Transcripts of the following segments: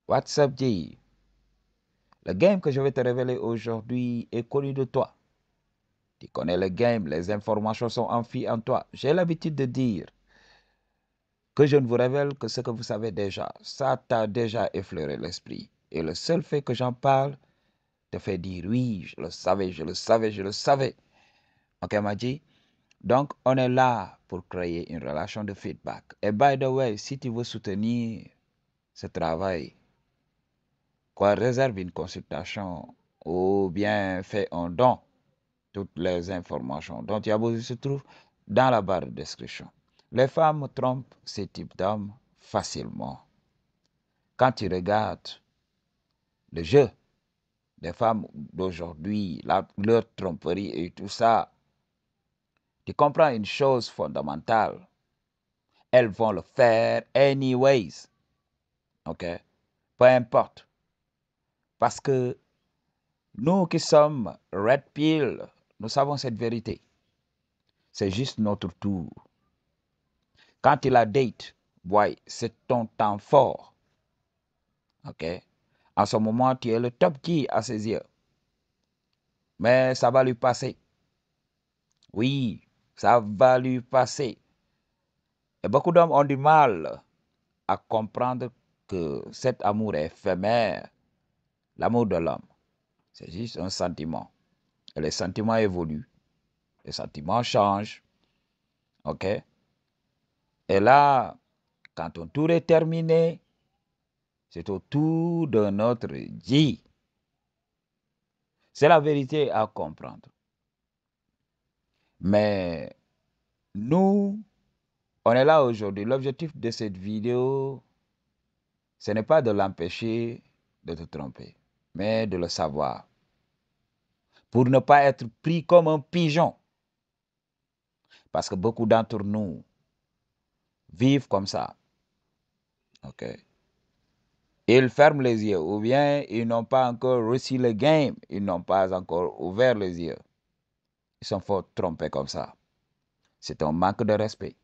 What's up, J? Le game que je vais te révéler aujourd'hui est connu de toi. Tu connais le game, les informations sont amphies en toi. J'ai l'habitude de dire que je ne vous révèle que ce que vous savez déjà. Ça t'a déjà effleuré l'esprit. Et le seul fait que j'en parle te fait dire oui, je le savais, je le savais, je le savais. Ok, Maji? Donc, on est là pour créer une relation de feedback. Et by the way, si tu veux soutenir ce travail, quoi, réserve une consultation ou bien fais un don. Toutes les informations dont tu as besoin se trouvent dans la barre de description. Les femmes trompent ces types d'hommes facilement. Quand tu regardes le jeu des femmes d'aujourd'hui, leur tromperie et tout ça, tu comprends une chose fondamentale. Elles vont le faire anyways. OK? Peu importe. Parce que nous qui sommes Red Pill, nous savons cette vérité. C'est juste notre tour. Quand tu la dates, boy, c'est ton temps fort. OK? En ce moment, tu es le top key à ses yeux. Mais ça va lui passer. Oui, ça va lui passer. Et beaucoup d'hommes ont du mal à comprendre que cet amour est éphémère. L'amour de l'homme, c'est juste un sentiment. Et les sentiments évoluent. Les sentiments changent. OK? Et là, quand ton tour est terminé, c'est au tour d'un autre G. C'est la vérité à comprendre. Mais nous, on est là aujourd'hui. L'objectif de cette vidéo, ce n'est pas de l'empêcher de te tromper, mais de le savoir. Pour ne pas être pris comme un pigeon. Parce que beaucoup d'entre nous vivent comme ça. OK? Ils ferment les yeux ou bien ils n'ont pas encore reçu le game. Ils n'ont pas encore ouvert les yeux. Ils sont fort trompés comme ça. C'est un manque de respect.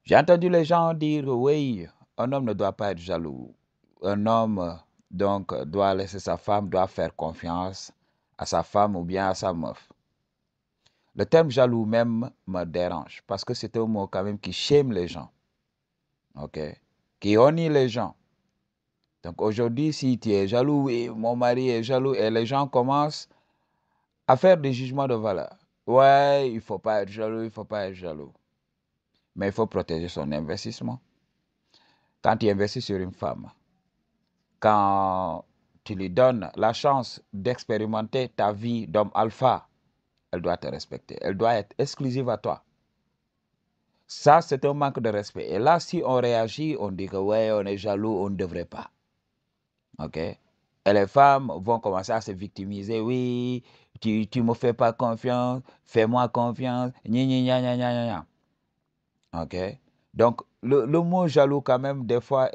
J'ai entendu les gens dire, oui, un homme ne doit pas être jaloux. Un homme, donc, doit laisser sa femme, doit faire confiance à sa femme ou bien à sa meuf. Le terme jaloux même me dérange parce que c'est un mot quand même qui shame les gens. OK? Qui honnie les gens. Donc aujourd'hui, si tu es jaloux et mon mari est jaloux et les gens commencent à faire des jugements de valeur. Ouais, il ne faut pas être jaloux, il ne faut pas être jaloux. Mais il faut protéger son investissement. Quand tu investis sur une femme, quand tu lui donnes la chance d'expérimenter ta vie d'homme alpha, elle doit te respecter. Elle doit être exclusive à toi. Ça, c'est un manque de respect. Et là, si on réagit, on dit que ouais, on est jaloux, on ne devrait pas. OK? Et les femmes vont commencer à se victimiser. Oui, tu ne me fais pas confiance, fais-moi confiance. Gna, gna, gna, gna, gna, gna. OK? Donc, le mot jaloux, quand même, des fois,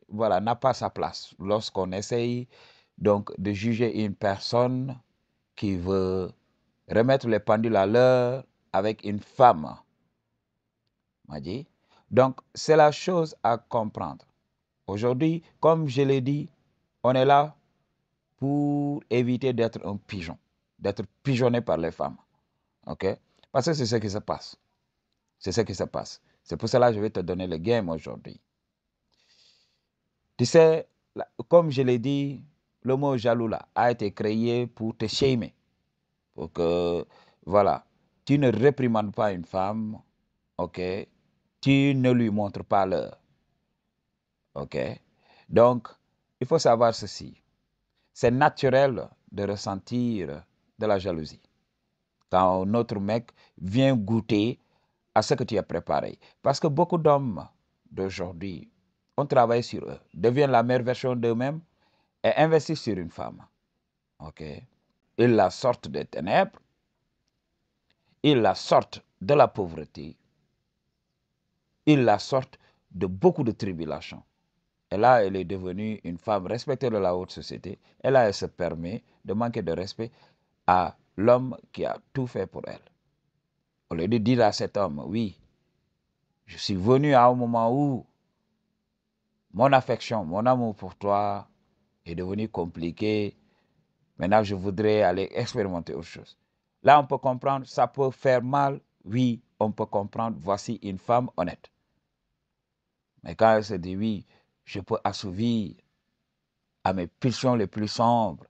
voilà, n'a pas sa place. Lorsqu'on essaye donc de juger une personne qui veut remettre les pendules à l'heure avec une femme. M'a dit. Donc, c'est la chose à comprendre. Aujourd'hui, comme je l'ai dit, on est là pour éviter d'être un pigeon, d'être pigeonné par les femmes. OK? Parce que c'est ce qui se passe. C'est ce qui se passe. C'est pour cela que je vais te donner le game aujourd'hui. Tu sais, comme je l'ai dit, le mot jaloux là a été créé pour te shamer. Pour que, voilà, tu ne réprimandes pas une femme, ok? Tu ne lui montres pas l'heure, ok? Donc, il faut savoir ceci. C'est naturel de ressentir de la jalousie. Quand un autre mec vient goûter à ce que tu as préparé. Parce que beaucoup d'hommes d'aujourd'hui ont travaillé sur eux, deviennent la meilleure version d'eux-mêmes et investissent sur une femme. Ok? Ils la sortent des ténèbres, ils la sortent de la pauvreté, ils la sortent de beaucoup de tribulations. Et là, elle est devenue une femme respectée de la haute société. Et là, elle se permet de manquer de respect à l'homme qui a tout fait pour elle. Au lieu de dire à cet homme, oui, je suis venu à un moment où mon affection, mon amour pour toi est devenu compliqué. Maintenant, je voudrais aller expérimenter autre chose. Là, on peut comprendre, ça peut faire mal. Oui, on peut comprendre, voici une femme honnête. Mais quand elle se dit oui, je peux assouvir à mes pulsions les plus sombres,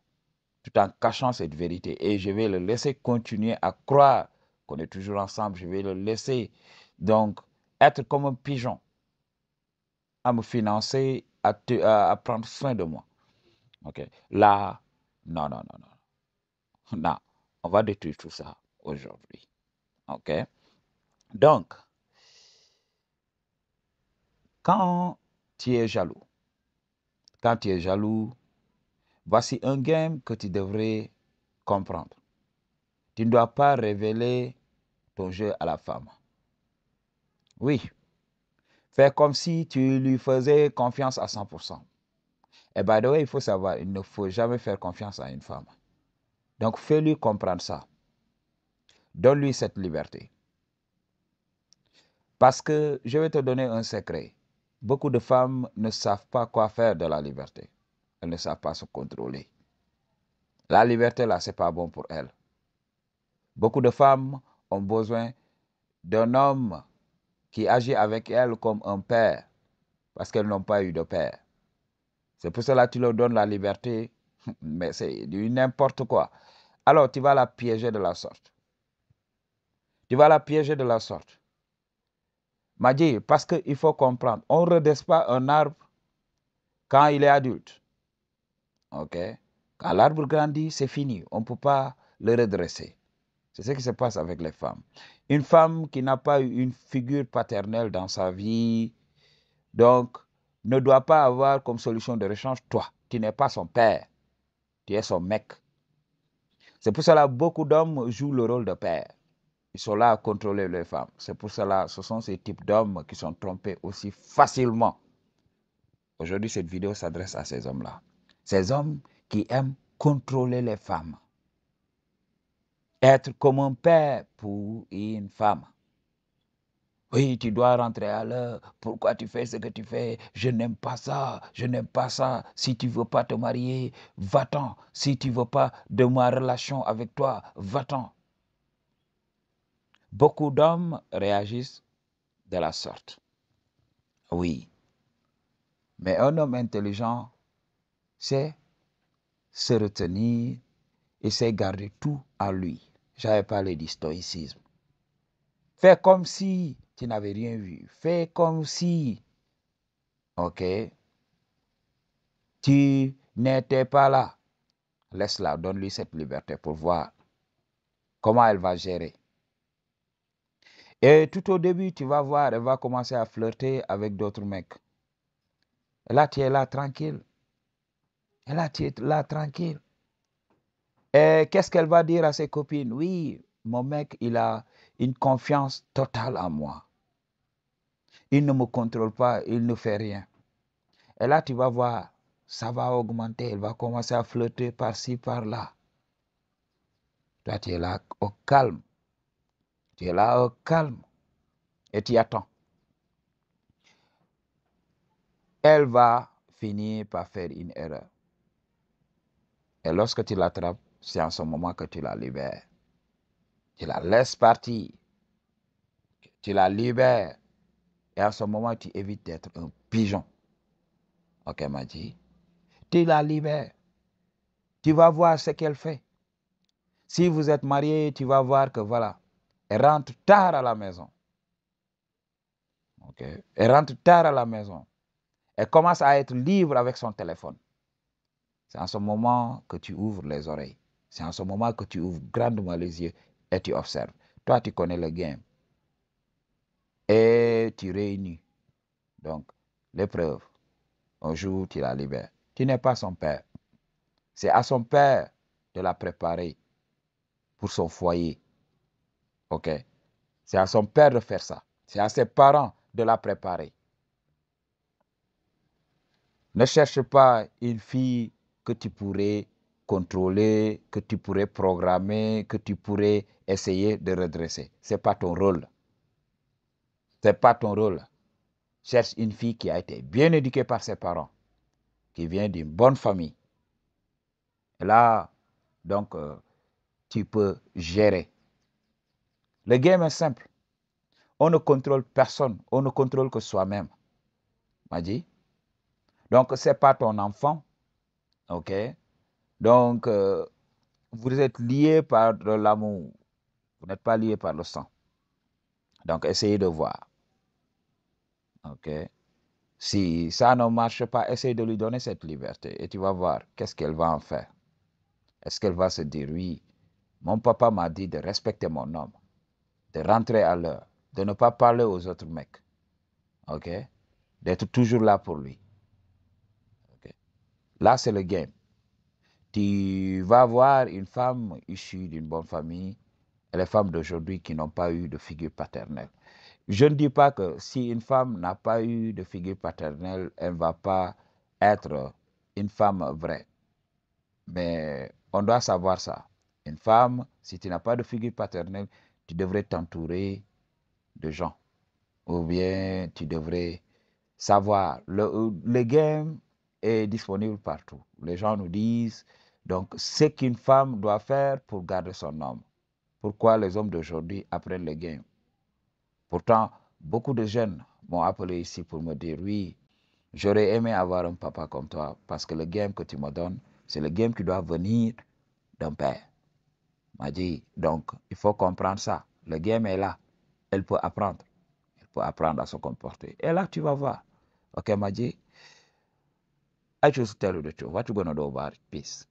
tout en cachant cette vérité. Et je vais le laisser continuer à croire qu'on est toujours ensemble. Je vais le laisser, donc, être comme un pigeon, à me financer, à prendre soin de moi. OK. Là, non, non, non, non. Non, on va détruire tout ça aujourd'hui. OK. Donc, quand tu es jaloux, quand tu es jaloux, voici un game que tu devrais comprendre. Tu ne dois pas révéler ton jeu à la femme. Oui, fais comme si tu lui faisais confiance à 100%. Et by the way, il faut savoir, il ne faut jamais faire confiance à une femme. Donc, fais-lui comprendre ça. Donne-lui cette liberté. Parce que je vais te donner un secret. Beaucoup de femmes ne savent pas quoi faire de la liberté. Elles ne savent pas se contrôler. La liberté, là, ce n'est pas bon pour elles. Beaucoup de femmes ont besoin d'un homme qui agit avec elles comme un père, parce qu'elles n'ont pas eu de père. C'est pour cela que tu leur donnes la liberté, mais c'est du n'importe quoi. Alors, tu vas la piéger de la sorte. Tu vas la piéger de la sorte. M'a dit, parce qu'il faut comprendre, on ne redresse pas un arbre quand il est adulte. OK? Quand l'arbre grandit, c'est fini. On ne peut pas le redresser. C'est ce qui se passe avec les femmes. Une femme qui n'a pas eu une figure paternelle dans sa vie, donc, ne doit pas avoir comme solution de rechange toi. Tu n'es pas son père. Tu es son mec. C'est pour cela que beaucoup d'hommes jouent le rôle de père. Ils sont là à contrôler les femmes. C'est pour cela que ce sont ces types d'hommes qui sont trompés aussi facilement. Aujourd'hui, cette vidéo s'adresse à ces hommes-là. Ces hommes qui aiment contrôler les femmes. Être comme un père pour une femme. Oui, tu dois rentrer à l'heure. Pourquoi tu fais ce que tu fais? Je n'aime pas ça. Je n'aime pas ça. Si tu ne veux pas te marier, va-t'en. Si tu ne veux pas de ma relation avec toi, va-t'en. Beaucoup d'hommes réagissent de la sorte. Oui. Mais un homme intelligent sait se retenir et sait garder tout à lui. J'avais parlé du stoïcisme. Fais comme si tu n'avais rien vu. Fais comme si, OK, tu n'étais pas là. Laisse-la, donne-lui cette liberté pour voir comment elle va gérer. Et tout au début, tu vas voir, elle va commencer à flirter avec d'autres mecs. Et là, tu es là tranquille. Et là, tu es là tranquille. Et qu'est-ce qu'elle va dire à ses copines? Oui, mon mec, il a une confiance totale en moi. Il ne me contrôle pas, il ne fait rien. Et là, tu vas voir, ça va augmenter. Elle va commencer à flirter par-ci, par-là. Toi, tu es là au calme. Tu es là au calme. Et tu attends. Elle va finir par faire une erreur. Et lorsque tu l'attrapes, c'est en ce moment que tu la libères. Tu la laisses partir. Tu la libères. Et en ce moment, tu évites d'être un pigeon. OK, m'a dit. Tu la libères. Tu vas voir ce qu'elle fait. Si vous êtes mariés, tu vas voir que voilà, elle rentre tard à la maison. OK? Elle rentre tard à la maison. Elle commence à être libre avec son téléphone. C'est en ce moment que tu ouvres les oreilles. C'est en ce moment que tu ouvres grandement les yeux et tu observes. Toi, tu connais le game. Et tu réunis. Donc, l'épreuve. Un jour, tu la libères. Tu n'es pas son père. C'est à son père de la préparer pour son foyer. OK? C'est à son père de faire ça. C'est à ses parents de la préparer. Ne cherche pas une fille que tu pourrais contrôler, que tu pourrais programmer, que tu pourrais essayer de redresser. Ce n'est pas ton rôle. Ce n'est pas ton rôle. cherche une fille qui a été bien éduquée par ses parents, qui vient d'une bonne famille. Et là, donc, tu peux gérer. Le game est simple. On ne contrôle personne, on ne contrôle que soi-même. M'a dit. Donc, ce n'est pas ton enfant, ok? Donc, vous êtes liés par de l'amour. Vous n'êtes pas liés par le sang. Donc, essayez de voir, ok? Si ça ne marche pas, essaye de lui donner cette liberté et tu vas voir qu'est-ce qu'elle va en faire. Est-ce qu'elle va se dire, oui, mon papa m'a dit de respecter mon homme, de rentrer à l'heure, de ne pas parler aux autres mecs, ok? D'être toujours là pour lui. Okay? Là, c'est le game. Tu vas voir une femme issue d'une bonne famille et les femmes d'aujourd'hui qui n'ont pas eu de figure paternelle. Je ne dis pas que si une femme n'a pas eu de figure paternelle, elle ne va pas être une femme vraie. Mais on doit savoir ça. Une femme, si tu n'as pas de figure paternelle, tu devrais t'entourer de gens. Ou bien tu devrais savoir. Le game est disponible partout. Les gens nous disent donc ce qu'une femme doit faire pour garder son homme. Pourquoi les hommes d'aujourd'hui apprennent le game? Pourtant, beaucoup de jeunes m'ont appelé ici pour me dire, oui, j'aurais aimé avoir un papa comme toi parce que le game que tu me donnes, c'est le game qui doit venir d'un père. M'a dit, donc, il faut comprendre ça. Le game est là. Elle peut apprendre. Elle peut apprendre à se comporter. Et là, tu vas voir. Okay, Maji, I just tell you the truth. What you gonna do about it? Peace.